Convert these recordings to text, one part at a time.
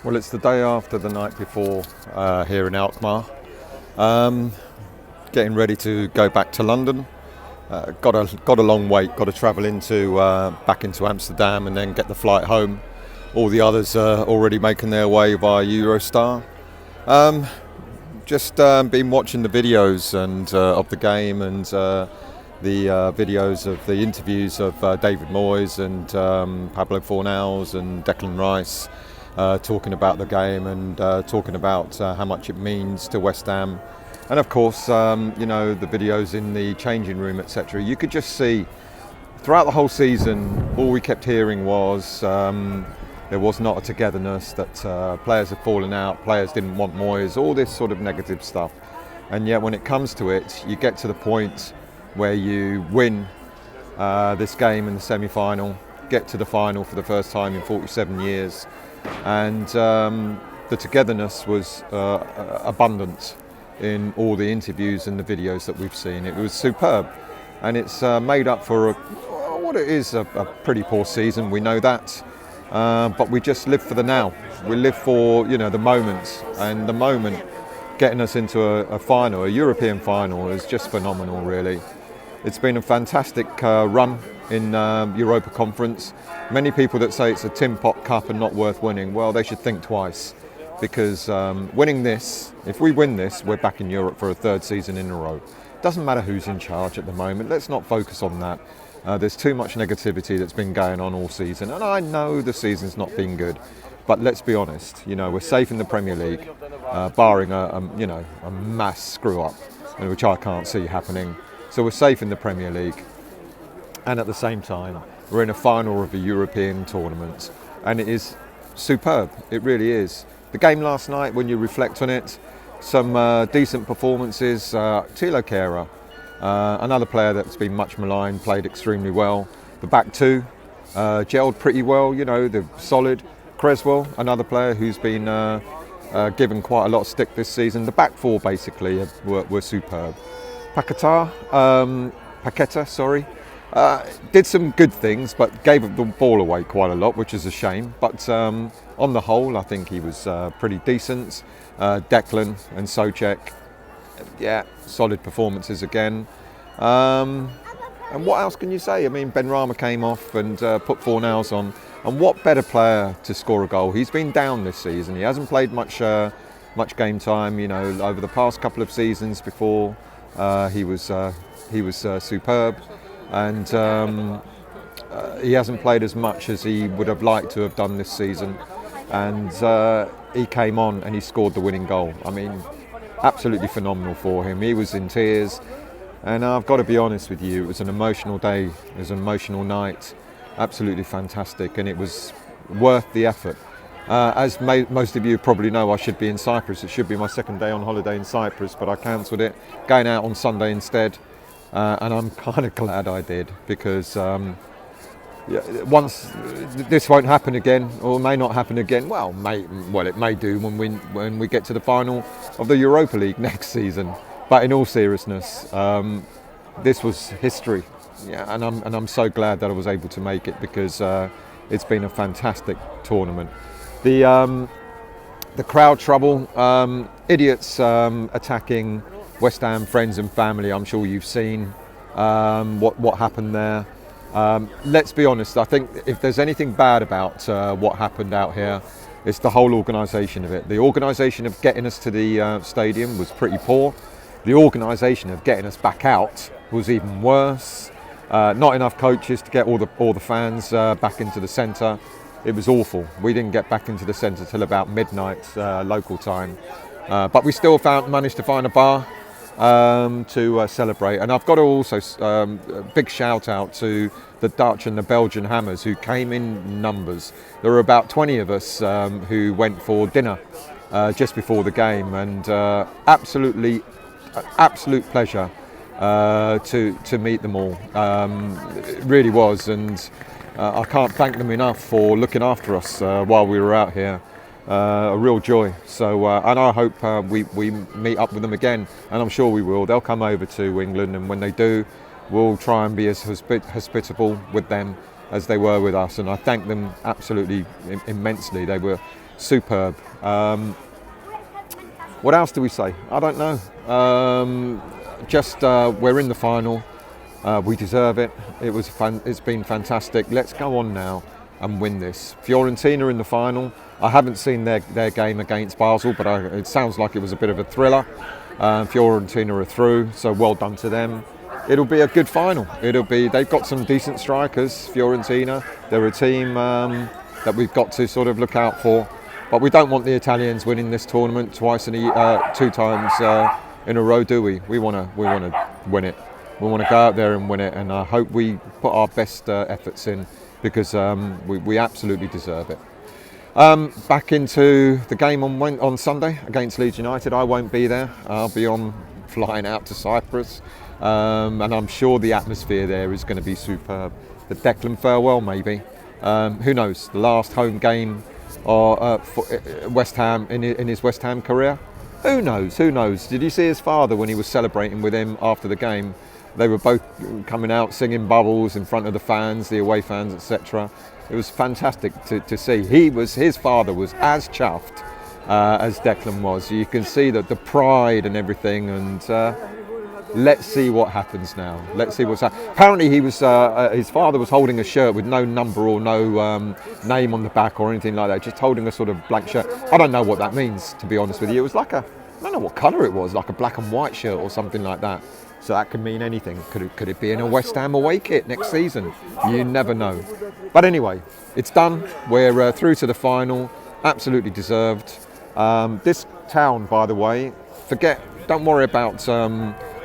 Well, it's the day after the night before here in Alkmaar. Getting ready to go back to London. Got a long wait. Got to travel into back into Amsterdam and then get the flight home. All the others are already making their way via Eurostar. Just been watching the videos and of the game and the videos of the interviews of David Moyes and Pablo Fornals and Declan Rice. Talking about the game and talking about how much it means to West Ham, and of course, the videos in the changing room, etc. You could just see throughout the whole season, all we kept hearing was there was not a togetherness, that players had fallen out, players didn't want Moyes, all this sort of negative stuff. And yet, when it comes to it, you get to the point where you win this game in the semi-final, get to the final for the first time in 47 years. And the togetherness was abundant in all the interviews and the videos that we've seen. It was superb, and it's made up for what it is a pretty poor season. We know that, but we just live for the now. We live for the moment, and the moment getting us into a final, a European final, is just phenomenal. Really, it's been a fantastic run in Europa Conference. Many people that say it's a tin pot cup and not worth winning, well, they should think twice, because winning this, if we win this, we're back in Europe for a third season in a row. Doesn't matter who's in charge at the moment, let's not focus on that. There's too much negativity that's been going on all season, and I know the season's not been good, but let's be honest, we're safe in the Premier League, barring a mass screw up, which I can't see happening. So we're safe in the Premier League. And at the same time, we're in a final of a European tournament, and it is superb. It really is. The game last night, when you reflect on it, some decent performances. Thilo Kehrer, another player that's been much maligned, played extremely well. The back two gelled pretty well. They're solid. Creswell, another player who's been given quite a lot of stick this season. The back four basically were superb. Paqueta, sorry. Did some good things, but gave the ball away quite a lot, which is a shame. But on the whole, I think he was pretty decent. Declan and Souček, solid performances again. And what else can you say? I mean, Benrahma came off and put Fornals on. And what better player to score a goal? He's been down this season. He hasn't played much game time. Over the past couple of seasons before, he was superb. And he hasn't played as much as he would have liked to have done this season. And he came on and he scored the winning goal. I mean, absolutely phenomenal for him. He was in tears. And I've got to be honest with you, it was an emotional day. It was an emotional night. Absolutely fantastic. And it was worth the effort. As most of you probably know, I should be in Cyprus. It should be my second day on holiday in Cyprus, but I cancelled it. Going out on Sunday instead. And I'm kind of glad I did, because once this won't happen again, or may not happen again. Well, it may do when we get to the final of the Europa League next season. But in all seriousness, this was history, and I'm so glad that I was able to make it, because it's been a fantastic tournament. The crowd trouble, idiots attacking West Ham friends and family. I'm sure you've seen what happened there. Let's be honest, I think if there's anything bad about what happened out here, it's the whole organisation of it. The organisation of getting us to the stadium was pretty poor. The organisation of getting us back out was even worse. Not enough coaches to get all the fans back into the centre. It was awful. We didn't get back into the centre till about midnight local time, but we still managed to find a bar to celebrate. And I've got to also a big shout out to the Dutch and the Belgian Hammers, who came in numbers. There were about 20 of us who went for dinner just before the game, and absolute pleasure to meet them all. It really was, and I can't thank them enough for looking after us while we were out here. A real joy. So, and I hope we meet up with them again, and I'm sure we will. They'll come over to England, and when they do, we'll try and be as hospitable with them as they were with us, and I thank them absolutely immensely. They were superb. What else do we say? I don't know. We're in the final. We deserve it. It's been fantastic. Let's go on now and win this. Fiorentina in the final. I haven't seen their game against Basel, but it sounds like it was a bit of a thriller. Fiorentina are through, so well done to them. It'll be a good final. They've got some decent strikers, Fiorentina. They're a team that we've got to sort of look out for. But we don't want the Italians winning this tournament 2 times in a row, do we? We want to win it. We want to go out there and win it, and I hope we put our best efforts in, because we absolutely deserve it. Back into the game on Sunday against Leeds United. I won't be there. I'll be flying out to Cyprus, and I'm sure the atmosphere there is going to be superb. The Declan farewell, maybe. Who knows? The last home game for West Ham in his West Ham career. Who knows? Who knows? Did you see his father when he was celebrating with him after the game? They were both coming out singing Bubbles in front of the fans, the away fans, etc. It was fantastic to see. His father was as chuffed as Declan was. You can see that the pride and everything, and let's see what happens now. Let's see what's happening. Apparently his father was holding a shirt with no number or no name on the back or anything like that, just holding a sort of blank shirt. I don't know what that means, to be honest with you. It was like I don't know what colour it was, like a black and white shirt or something like that. So that could mean anything. Could it be in a West Ham away kit next season? You never know. But anyway, it's done. We're through to the final. Absolutely deserved. This town, by the way, don't worry about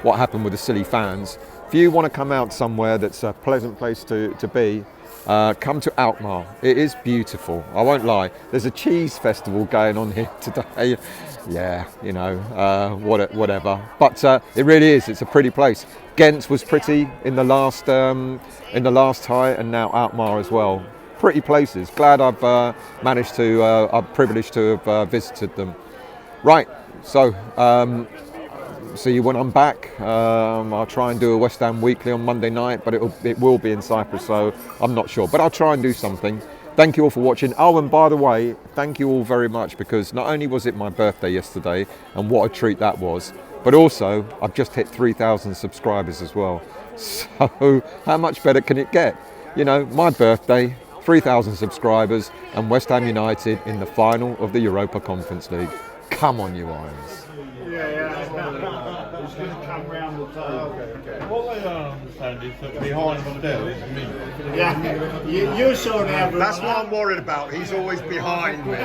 what happened with the silly fans. If you want to come out somewhere that's a pleasant place to be, come to Alkmaar. It is beautiful. I won't lie. There's a cheese festival going on here today. Yeah, you know, whatever. But it really is. It's a pretty place. Ghent was pretty in the last tie, and now Alkmaar as well. Pretty places. Glad I've I'm privileged to have visited them. Right. So see you when I'm back. I'll try and do a West Ham Weekly on Monday night, but it will be in Cyprus, so I'm not sure. But I'll try and do something. Thank you all for watching. Oh, and by the way, thank you all very much, because not only was it my birthday yesterday, and what a treat that was, but also I've just hit 3,000 subscribers as well. So how much better can it get? You know, my birthday, 3,000 subscribers, and West Ham United in the final of the Europa Conference League. Come on, you Irons. Yeah. He's going to come round the table. Okay. What I understand is that behind Fidel is me. Yeah, you saw that. That's what I'm worried about. He's always behind me.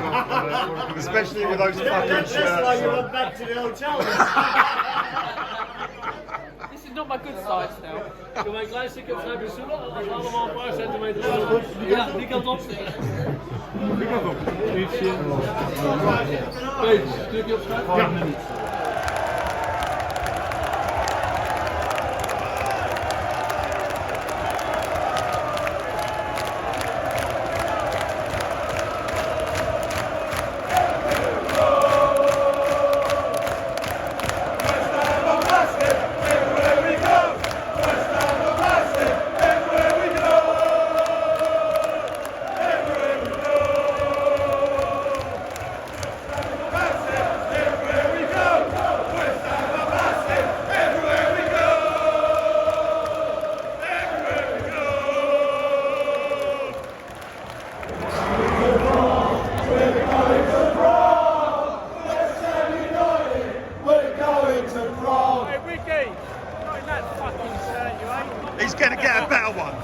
Especially with those fucking shirts. That's why you went back to the hotel. This is not my good side now. Doe mijn klein stukje opschrijven bezoeken, als we allemaal een paar centimeter ja, die kant op. Die kant op. Ietsje. Beetje, stukje opschrijven. Ja. He's going to get a better one.